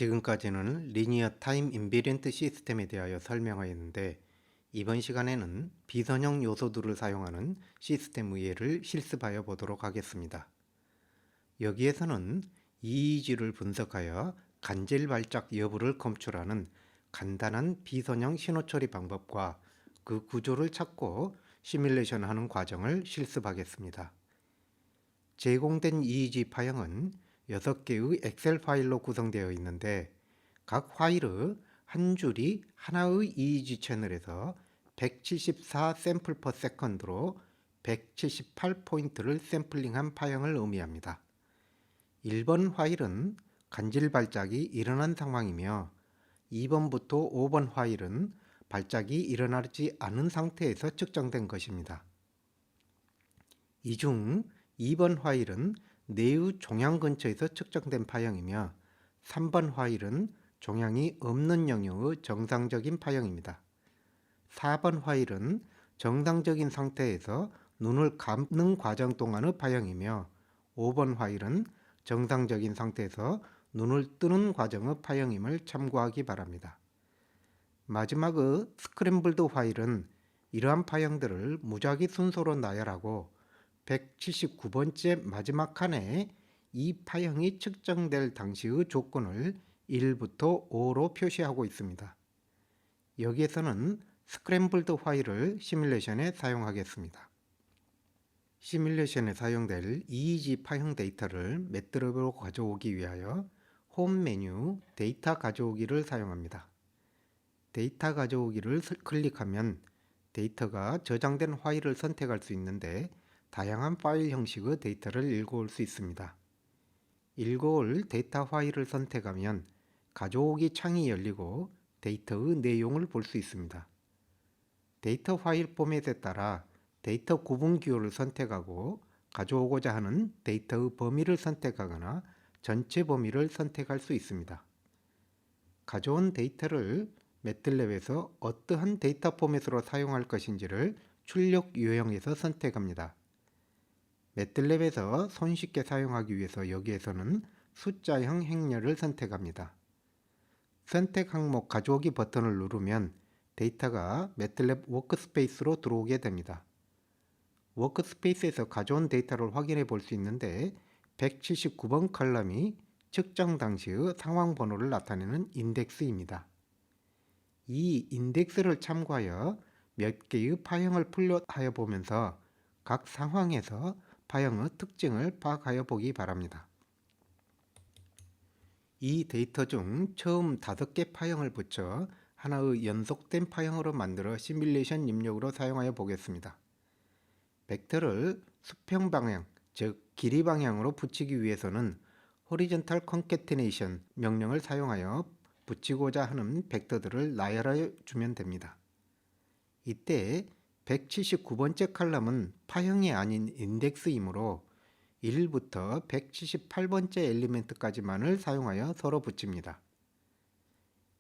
지금까지는 리니어 타임 인베리언트 시스템에 대하여 설명하였는데, 이번 시간에는 비선형 요소들을 사용하는 시스템 예를 실습하여 보도록 하겠습니다. 여기에서는 EEG를 분석하여 간질 발작 여부를 검출하는 간단한 비선형 신호 처리 방법과 그 구조를 찾고 시뮬레이션하는 과정을 실습하겠습니다. 제공된 EEG 파형은 6개의 엑셀 파일로 구성되어 있는데, 각 파일의 한 줄이 하나의 EEG 채널에서 174 샘플 퍼 세컨드로 178포인트를 샘플링한 파형을 의미합니다. 1번 파일은 간질 발작이 일어난 상황이며, 2번부터 5번 파일은 발작이 일어나지 않은 상태에서 측정된 것입니다. 이 중 2번 파일은 뇌의 종양 근처에서 측정된 파형이며, 3번 파일은 종양이 없는 영역의 정상적인 파형입니다. 4번 파일은 정상적인 상태에서 눈을 감는 과정 동안의 파형이며, 5번 파일은 정상적인 상태에서 눈을 뜨는 과정의 파형임을 참고하기 바랍니다. 마지막의 스크램블드 파일은 이러한 파형들을 무작위 순서로 나열하고 179번째 마지막 칸에 이 파형이 측정될 당시의 조건을 1부터 5로 표시하고 있습니다. 여기에서는 스크램블드 파일을 시뮬레이션에 사용하겠습니다. 시뮬레이션에 사용될 EEG 파형 데이터를 매트랩으로 가져오기 위하여 홈 메뉴 데이터 가져오기를 사용합니다. 데이터 가져오기를 클릭하면 데이터가 저장된 파일을 선택할 수 있는데, 다양한 파일 형식의 데이터를 읽어올 수 있습니다. 읽어올 데이터 파일을 선택하면 가져오기 창이 열리고 데이터의 내용을 볼 수 있습니다. 데이터 파일 포맷에 따라 데이터 구분 기호를 선택하고 가져오고자 하는 데이터의 범위를 선택하거나 전체 범위를 선택할 수 있습니다. 가져온 데이터를 매틀랩에서 어떠한 데이터 포맷으로 사용할 것인지를 출력 유형에서 선택합니다. 매틀랩에서 손쉽게 사용하기 위해서 여기에서는 숫자형 행렬을 선택합니다. 선택 항목 가져오기 버튼을 누르면 데이터가 매틀랩 워크스페이스로 들어오게 됩니다. 워크스페이스에서 가져온 데이터를 확인해 볼 수 있는데, 179번 컬럼이 측정 당시의 상황 번호를 나타내는 인덱스입니다. 이 인덱스를 참고하여 몇 개의 파형을 분류하여 보면서 각 상황에서 파형의 특징을 파악하여 보기 바랍니다. 이 데이터 중 처음 5개 파형을 붙여 하나의 연속된 파형으로 만들어 시뮬레이션 입력으로 사용하여 보겠습니다. 벡터를 수평 방향, 즉 길이 방향으로 붙이기 위해서는 horizontal concatenation 명령을 사용하여 붙이고자 하는 벡터들을 나열하여 주면 됩니다. 이때 179번째 컬럼은 파형이 아닌 인덱스이므로 1부터 178번째 엘리멘트까지만을 사용하여 서로 붙입니다.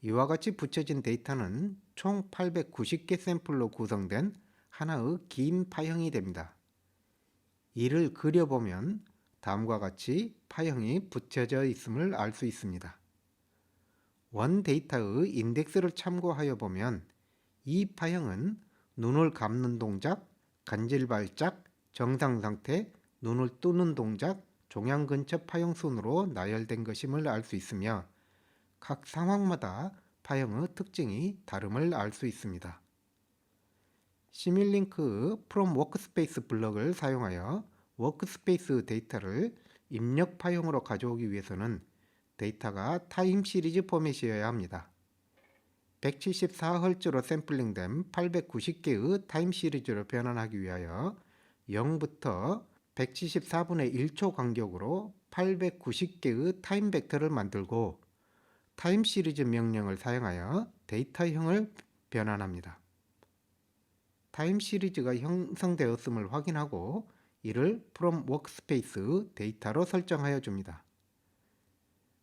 이와 같이 붙여진 데이터는 총 890개 샘플로 구성된 하나의 긴 파형이 됩니다. 이를 그려보면 다음과 같이 파형이 붙여져 있음을 알 수 있습니다. 원 데이터의 인덱스를 참고하여 보면 이 파형은 눈을 감는 동작, 간질 발작, 정상 상태, 눈을 뜨는 동작, 종양 근처 파형 순으로 나열된 것임을 알 수 있으며, 각 상황마다 파형의 특징이 다름을 알 수 있습니다. 시뮬링크 from 워크스페이스 블럭을 사용하여 워크스페이스 데이터를 입력 파형으로 가져오기 위해서는 데이터가 타임 시리즈 포맷이어야 합니다. 174Hz로 샘플링된 890개의 타임 시리즈로 변환하기 위하여 0부터 174분의 1초 간격으로 890개의 타임 벡터를 만들고, 타임 시리즈 명령을 사용하여 데이터형을 변환합니다. 타임 시리즈가 형성되었음을 확인하고 이를 from workspace 데이터로 설정하여 줍니다.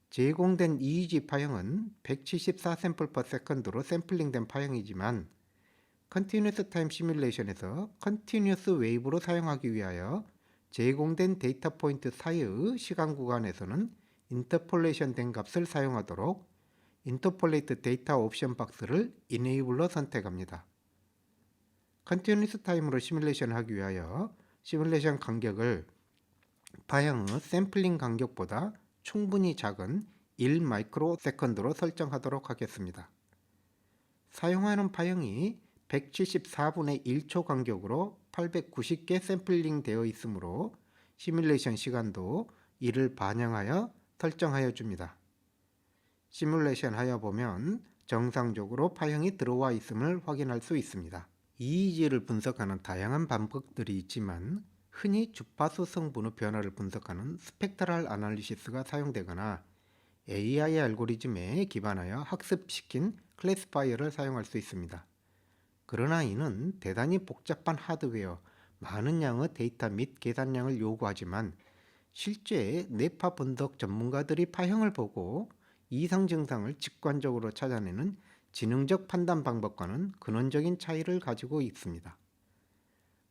제공된 EEG 파형은 174 샘플 퍼 세컨드로 샘플링된 파형이지만, 컨티뉴어스 타임 시뮬레이션에서 컨티뉴어스 웨이브로 사용하기 위하여 제공된 데이터 포인트 사이의 시간 구간에서는 인터폴레이션 된 값을 사용하도록 인터폴레이트 데이터 옵션 박스를 이네이블로 선택합니다. 컨티뉴스 타임으로 시뮬레이션을 하기 위하여 시뮬레이션 간격을 파형의 샘플링 간격보다 충분히 작은 1 마이크로세컨드로 설정하도록 하겠습니다. 사용하는 파형이 174분의 1초 간격으로 890개 샘플링 되어 있으므로 시뮬레이션 시간도 이를 반영하여 설정하여 줍니다. 시뮬레이션 하여 보면 정상적으로 파형이 들어와 있음을 확인할 수 있습니다. EEG를 분석하는 다양한 방법들이 있지만 흔히 주파수 성분의 변화를 분석하는 스펙트럴 아날리시스가 사용되거나 AI 알고리즘에 기반하여 학습시킨 클래시파이어를 사용할 수 있습니다. 그러나 이는 대단히 복잡한 하드웨어, 많은 양의 데이터 및 계산량을 요구하지만 실제 뇌파 분석 전문가들이 파형을 보고 이상 증상을 직관적으로 찾아내는 지능적 판단 방법과는 근원적인 차이를 가지고 있습니다.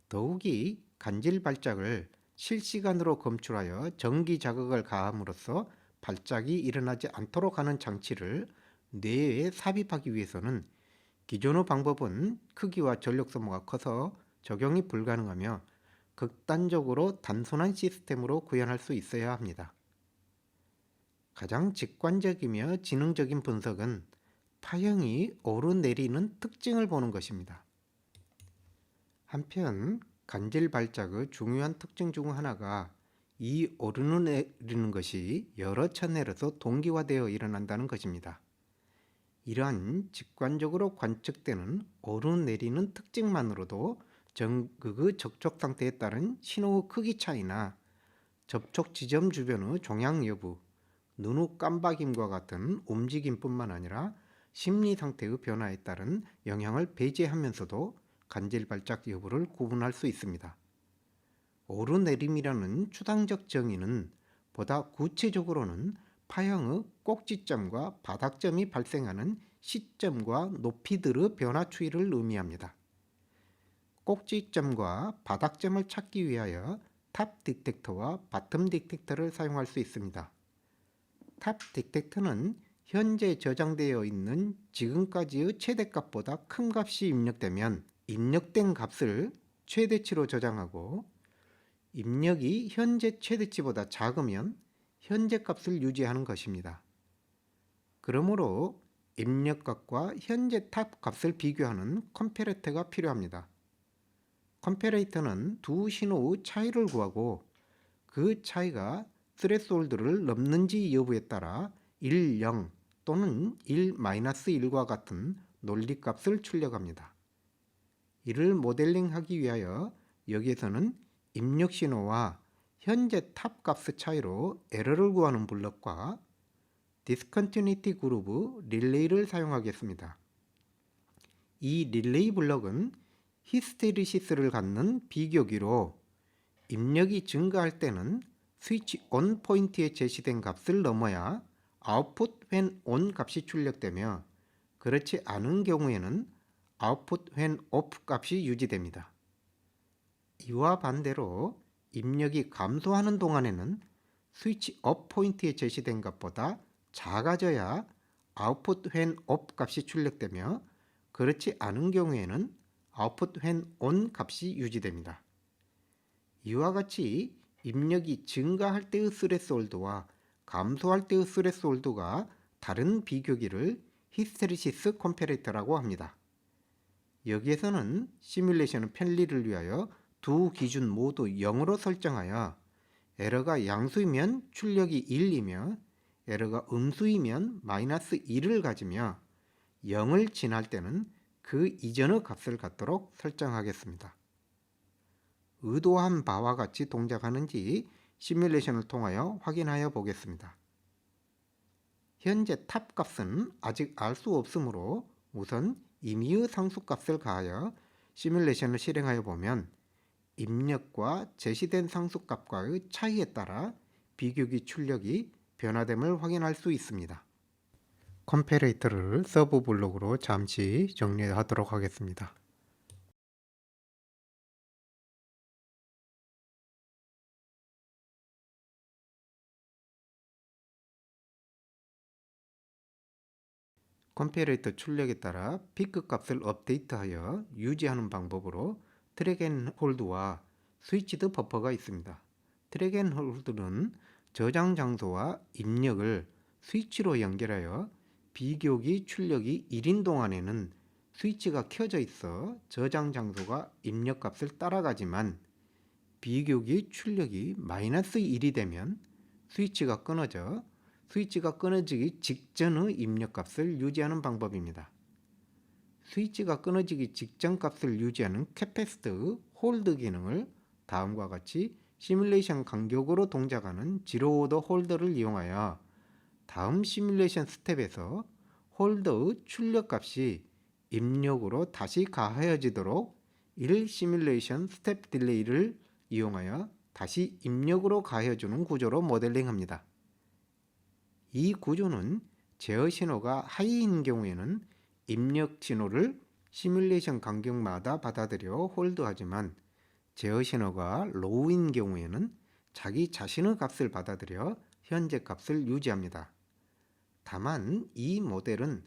더욱이 간질 발작을 실시간으로 검출하여 전기 자극을 가함으로써 발작이 일어나지 않도록 하는 장치를 뇌에 삽입하기 위해서는 기존의 방법은 크기와 전력 소모가 커서 적용이 불가능하며 극단적으로 단순한 시스템으로 구현할 수 있어야 합니다. 가장 직관적이며 지능적인 분석은 파형이 오르내리는 특징을 보는 것입니다. 한편 간질 발작의 중요한 특징 중 하나가 이 오르내리는 것이 여러 채널에서 동기화되어 일어난다는 것입니다. 이러한 직관적으로 관측되는 오르내리는 특징만으로도 전극의 접촉 상태에 따른 신호의 크기 차이나 접촉 지점 주변의 종양 여부, 눈의 깜박임과 같은 움직임뿐만 아니라 심리 상태의 변화에 따른 영향을 배제하면서도 간질 발작 여부를 구분할 수 있습니다. 오르내림이라는 추상적 정의는 보다 구체적으로는 파형의 꼭지점과 바닥점이 발생하는 시점과 높이들의 변화 추이를 의미합니다. 꼭지점과 바닥점을 찾기 위하여 탑 디텍터와 바텀 디텍터를 사용할 수 있습니다. 탑 디텍터는 현재 저장되어 있는 지금까지의 최대값보다 큰 값이 입력되면 입력된 값을 최대치로 저장하고 입력이 현재 최대치보다 작으면 현재 값을 유지하는 것입니다. 그러므로 입력값과 현재 탑 값을 비교하는 컴패레이터가 필요합니다. 컴패레이터는 두 신호의 차이를 구하고 그 차이가 스레스홀드를 넘는지 여부에 따라 1, 0 또는 1, -1과 같은 논리값을 출력합니다. 이를 모델링하기 위하여 여기에서는 입력 신호와 현재 탑 값의 차이로 에러를 구하는 블럭과 디스컨티뉴티 그룹 릴레이를 사용하겠습니다. 이 릴레이 블럭은 히스테리시스를 갖는 비교기로 입력이 증가할 때는 스위치 ON 포인트에 제시된 값을 넘어야 아웃풋 when ON 값이 출력되며 그렇지 않은 경우에는 아웃풋 when OFF 값이 유지됩니다. 이와 반대로 입력이 감소하는 동안에는 스위치 업 포인트에 제시된 값보다 작아져야 아웃풋 when OFF 값이 출력되며 그렇지 않은 경우에는 아웃풋 when ON 값이 유지됩니다. 이와 같이 입력이 증가할 때의 스레스홀드와 감소할 때의 스레스홀드가 다른 비교기를 히스테리시스 컴패레이터라고 합니다. 여기에서는 시뮬레이션 편리를 위하여 두 기준 모두 0으로 설정하여 에러가 양수이면 출력이 1이며 에러가 음수이면 -1을 가지며 0을 지날 때는 그 이전의 값을 갖도록 설정하겠습니다. 의도한 바와 같이 동작하는지 시뮬레이션을 통하여 확인하여 보겠습니다. 현재 탑 값은 아직 알 수 없으므로 우선 임의의 상수값을 가하여 시뮬레이션을 실행하여 보면 입력과 제시된 상수값과의 차이에 따라 비교기 출력이 변화됨을 확인할 수 있습니다. 컴패레이터를 서브 블록으로 잠시 정리하도록 하겠습니다. 컴패레이터 출력에 따라 피크 값을 업데이트하여 유지하는 방법으로 트랙 앤 홀드와 스위치드 버퍼가 있습니다. 트랙 앤 홀드는 저장 장소와 입력을 스위치로 연결하여 비교기 출력이 1인 동안에는 스위치가 켜져 있어 저장 장소가 입력 값을 따라가지만 비교기 출력이 마이너스 1이 되면 스위치가 끊어지기 직전의 입력값을 유지하는 방법입니다. 스위치가 끊어지기 직전 값을 유지하는 캐패시터 홀드 기능을 다음과 같이 시뮬레이션 간격으로 동작하는 지로 오더 홀더를 이용하여 다음 시뮬레이션 스텝에서 홀더의 출력값이 입력으로 다시 가하여지도록 1 시뮬레이션 스텝 딜레이를 이용하여 다시 입력으로 가해주는 구조로 모델링합니다. 이 구조는 제어 신호가 하이인 경우에는 입력 신호를 시뮬레이션 간격마다 받아들여 홀드하지만 제어 신호가 로우인 경우에는 자기 자신의 값을 받아들여 현재 값을 유지합니다. 다만 이 모델은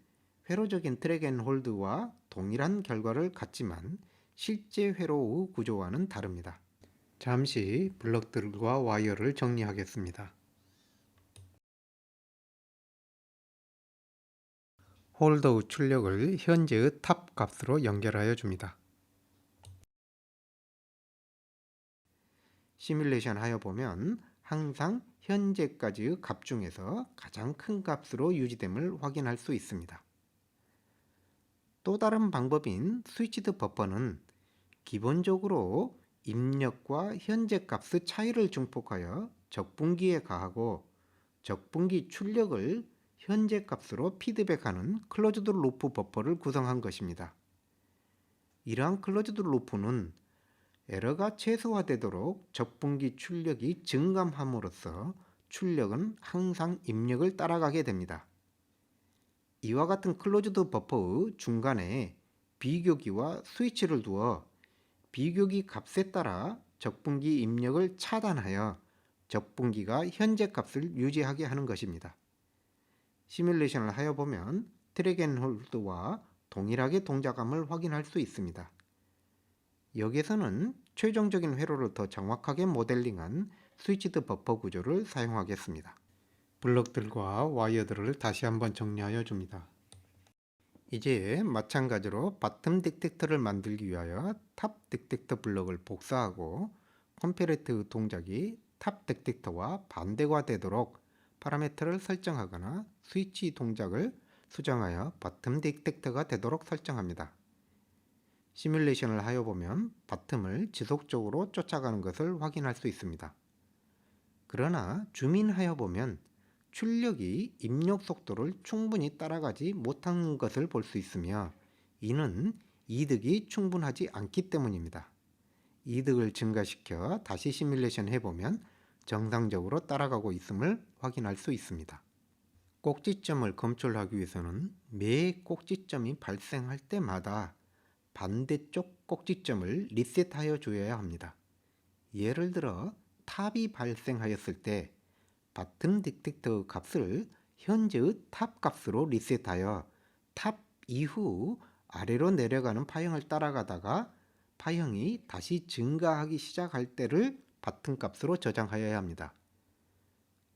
회로적인 트랙 앤 홀드와 동일한 결과를 갖지만 실제 회로의 구조와는 다릅니다. 잠시 블럭들과 와이어를 정리하겠습니다. 홀더의 출력을 현재의 탑 값으로 연결하여 줍니다. 시뮬레이션 하여 보면 항상 현재까지의 값 중에서 가장 큰 값으로 유지됨을 확인할 수 있습니다. 또 다른 방법인 스위치드 버퍼는 기본적으로 입력과 현재 값의 차이를 증폭하여 적분기에 가하고 적분기 출력을 현재 값으로 피드백하는 클로즈드 루프 버퍼를 구성한 것입니다. 이러한 클로즈드 루프는 에러가 최소화되도록 적분기 출력이 증감함으로써 출력은 항상 입력을 따라가게 됩니다. 이와 같은 클로즈드 버퍼의 중간에 비교기와 스위치를 두어 비교기 값에 따라 적분기 입력을 차단하여 적분기가 현재 값을 유지하게 하는 것입니다. 시뮬레이션을 하여 보면 트랙 앤 홀드와 동일하게 동작함을 확인할 수 있습니다. 여기서는 최종적인 회로를 더 정확하게 모델링한 스위치드 버퍼 구조를 사용하겠습니다. 블럭들과 와이어들을 다시 한번 정리하여 줍니다. 이제 마찬가지로 바텀 딕텍터를 만들기 위하여 탑 딕텍터 블럭을 복사하고 컴패레이터 동작이 탑 딕텍터와 반대가 되도록 파라미터를 설정하거나 스위치 동작을 수정하여 바텀 딕텍터가 되도록 설정합니다. 시뮬레이션을 하여 보면 바텀을 지속적으로 쫓아가는 것을 확인할 수 있습니다. 그러나 줌인하여 보면 출력이 입력 속도를 충분히 따라가지 못한 것을 볼 수 있으며 이는 이득이 충분하지 않기 때문입니다. 이득을 증가시켜 다시 시뮬레이션 해보면 정상적으로 따라가고 있음을 확인할 수 있습니다. 꼭지점을 검출하기 위해서는 매 꼭지점이 발생할 때마다 반대쪽 꼭지점을 리셋하여 줘야 합니다. 예를 들어 탑이 발생하였을 때 바텀 딕텍터 값을 현재의 탑 값으로 리셋하여 탑 이후 아래로 내려가는 파형을 따라가다가 파형이 다시 증가하기 시작할 때를 바텀 값으로 저장하여야 합니다.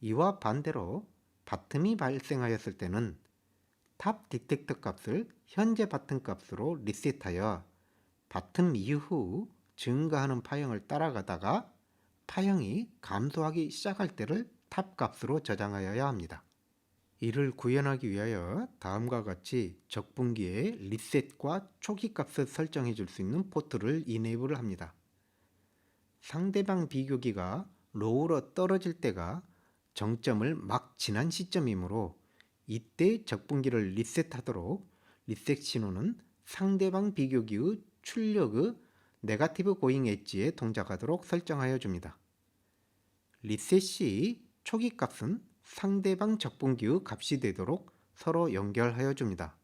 이와 반대로 바텀이 발생하였을 때는 탑 딕텍터 값을 현재 바텀 값으로 리셋하여 바텀 이후 증가하는 파형을 따라가다가 파형이 감소하기 시작할 때를 탑 값으로 저장하여야 합니다. 이를 구현하기 위하여 다음과 같이 적분기에 리셋과 초기 값을 설정해 줄 수 있는 포트를 이네이블 합니다. 상대방 비교기가 로우로 떨어질 때가 정점을 막 지난 시점이므로 이때 적분기를 리셋하도록 리셋 신호는 상대방 비교기의 출력의 네거티브 고잉 엣지에 동작하도록 설정하여 줍니다. 리셋 시 초기 값은 상대방 적분기의 값이 되도록 서로 연결하여 줍니다.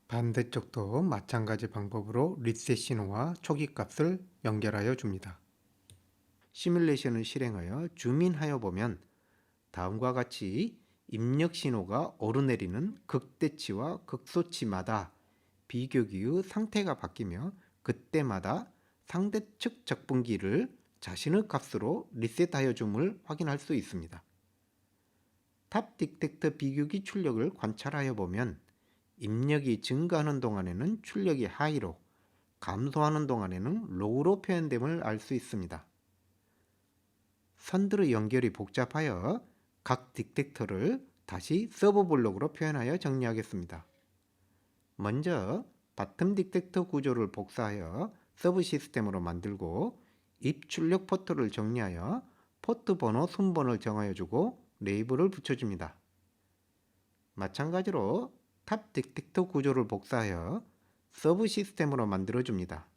반대쪽도 마찬가지 방법으로 리셋 신호와 초기 값을 연결하여 줍니다. 시뮬레이션을 실행하여 줌인하여 보면 다음과 같이 입력 신호가 오르내리는 극대치와 극소치마다 비교기의 상태가 바뀌며 그때마다 상대측 적분기를 자신의 값으로 리셋하여 줌을 확인할 수 있습니다. 탑 딕텍터 비교기 출력을 관찰하여 보면 입력이 증가하는 동안에는 출력이 하이로, 감소하는 동안에는 로우로 표현됨을 알 수 있습니다. 선들의 연결이 복잡하여 각 딕텍터를 다시 서버 블록으로 표현하여 정리하겠습니다. 먼저 바텀 딕텍터 구조를 복사하여 서브 시스템으로 만들고 입출력 포트를 정리하여 포트 번호 순번을 정하여 주고 레이블을 붙여줍니다. 마찬가지로 탑 딕텍터 구조를 복사하여 서브 시스템으로 만들어줍니다.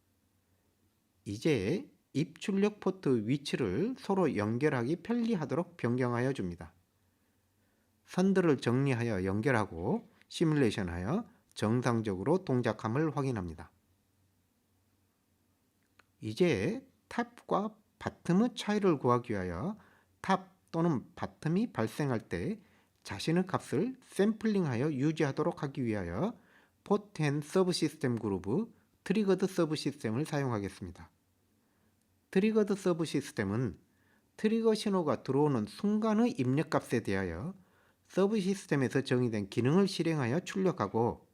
이제 입출력 포트 위치를 서로 연결하기 편리하도록 변경하여 줍니다. 선들을 정리하여 연결하고 시뮬레이션하여 정상적으로 동작함을 확인합니다. 이제 탑과 바텀의 차이를 구하기 위하여 탑 또는 바텀이 발생할 때 자신의 값을 샘플링하여 유지하도록 하기 위하여 포트 앤 서브 시스템 그룹 트리거드 서브 시스템을 사용하겠습니다. 트리거드 서브 시스템은 트리거 신호가 들어오는 순간의 입력값에 대하여 서브 시스템에서 정의된 기능을 실행하여 출력하고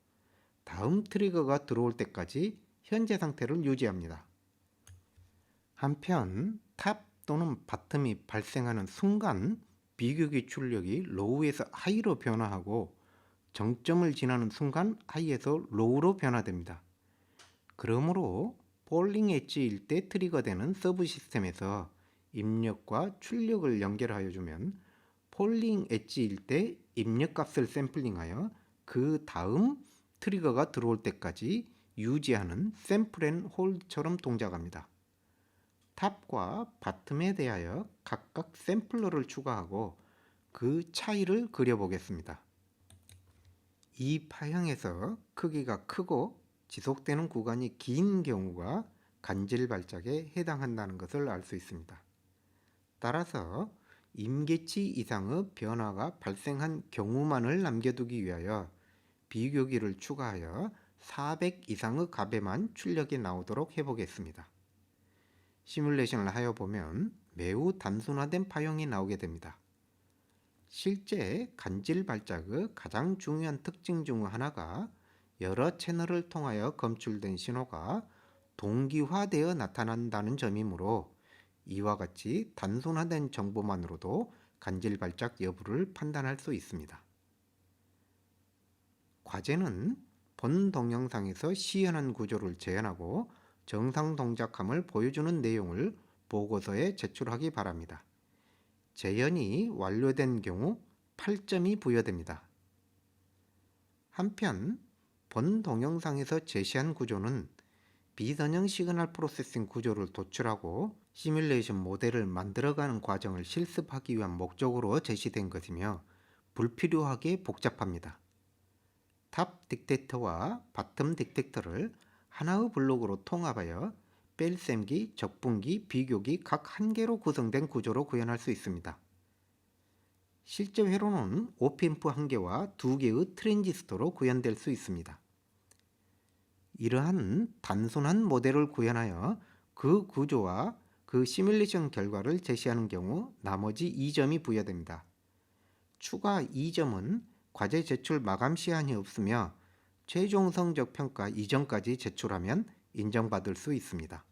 다음 트리거가 들어올 때까지 현재 상태를 유지합니다. 한편 탑 또는 바텀이 발생하는 순간 비교기 출력이 로우에서 하이로 변화하고 정점을 지나는 순간 하이에서 로우로 변화됩니다. 그러므로 폴링 엣지일 때 트리거되는 서브 시스템에서 입력과 출력을 연결하여 주면 폴링 엣지일 때 입력값을 샘플링하여 그 다음 트리거가 들어올 때까지 유지하는 샘플 앤 홀드처럼 동작합니다. 탑과 바텀에 대하여 각각 샘플러를 추가하고 그 차이를 그려보겠습니다. 이 파형에서 크기가 크고 지속되는 구간이 긴 경우가 간질 발작에 해당한다는 것을 알 수 있습니다. 따라서 임계치 이상의 변화가 발생한 경우만을 남겨두기 위하여 비교기를 추가하여 400 이상의 값에만 출력이 나오도록 해보겠습니다. 시뮬레이션을 하여 보면 매우 단순화된 파형이 나오게 됩니다. 실제 간질 발작의 가장 중요한 특징 중 하나가 여러 채널을 통하여 검출된 신호가 동기화되어 나타난다는 점이므로 이와 같이 단순화된 정보만으로도 간질 발작 여부를 판단할 수 있습니다. 과제는 본 동영상에서 시연한 구조를 재현하고 정상 동작함을 보여주는 내용을 보고서에 제출하기 바랍니다. 재현이 완료된 경우 8점이 부여됩니다. 한편 본 동영상에서 제시한 구조는 비선형 시그널 프로세싱 구조를 도출하고 시뮬레이션 모델을 만들어가는 과정을 실습하기 위한 목적으로 제시된 것이며 불필요하게 복잡합니다. 탑 딕텍터와 바텀 딕텍터를 하나의 블록으로 통합하여 뺄셈기, 적분기, 비교기 각 한 개로 구성된 구조로 구현할 수 있습니다. 실제 회로는 오핀프 1개와 2개의 트랜지스터로 구현될 수 있습니다. 이러한 단순한 모델을 구현하여 그 구조와 그 시뮬레이션 결과를 제시하는 경우 나머지 2점이 부여됩니다. 추가 2점은 과제 제출 마감 시한이 없으며 최종 성적 평가 이전까지 제출하면 인정받을 수 있습니다.